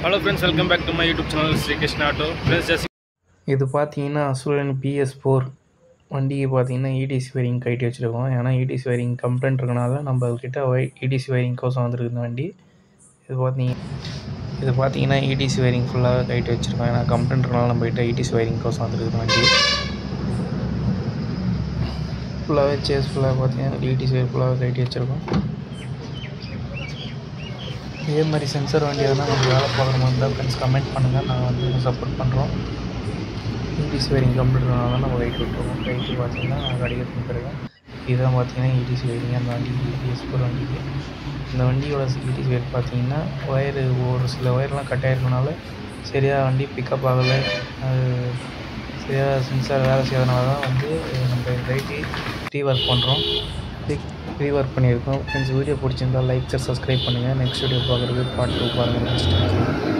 Hello friends, welcome back to my YouTube channel Sri Krishna Auto. Friends, just இது பார்த்தீங்கன்னா அசுரன் PS4 வண்டிக்கு பார்த்தீங்கன்னா இடிசி wiring கட்டி வச்சுருக்கோம். ஏன்னா இடிசி வயரிங் கம்ப்ளைண்ட் இருக்கனால நம்மக்கிட்ட இடிசி வயரிங் கோசம் வந்துருக்கு இந்த வண்டி. இது பார்த்தீங்கன்னா இடிசி வயரிங் ஃபுல்லாக கட்டி வச்சுருக்கோம். ஏன்னா கம்ப்ளைண்ட் இருக்கனால நம்மக்கிட்ட இடிசி வயரிங் கோசம் வந்துருக்கு வண்டி. ஃபுல்லாகவே சேஸ் ஃபுல்லாக பார்த்தீங்கன்னா இடிசி வயர் ஃபுல்லாக கட்டி வச்சுருக்கோம். இதே மாதிரி சென்சர் வண்டி எதனால் நம்ம வேலை பார்க்குற மாதிரி இருந்தால் ஃப்ரெண்ட்ஸ் கமெண்ட் பண்ணுங்கள். நாங்கள் வந்து சப்போர்ட் பண்ணுறோம். இடிசி வயரிங் கம்ப்யூட்டர்னால தான் நம்ம ரைட் விட்டுருவோம். ரைட்டு பார்த்தீங்கன்னா கடிக்கிறதுக்கு பிறகு இதுதான் பார்த்தீங்கன்னா இடிசி வயரிங். அந்த வண்டிக்கு PS4 வண்டிக்கு இந்த வண்டியோட இடிசி வயர் பார்த்தீங்கன்னா ஒயரு ஒரு சில ஒயர்லாம் கட் ஆகிருக்கனால சரியாக வண்டி பிக்கப் ஆகலை. அது சரியாக சென்சார் வேலை செய்யறதுனால தான் வந்து நம்ம ரைட்டு ரீஒர்க் பண்ணுறோம். ரீஒர்க் பண்ணியிருக்கோம். ஃப்ரெண்ட்ஸ் வீடியோ பிடிச்சிருந்தால் லைக் சப்ஸ்கிரைப் பண்ணுங்கள். நெக்ஸ்ட் வீடியோ பார்க்குறது பார்ட் 2 பாருங்கள்.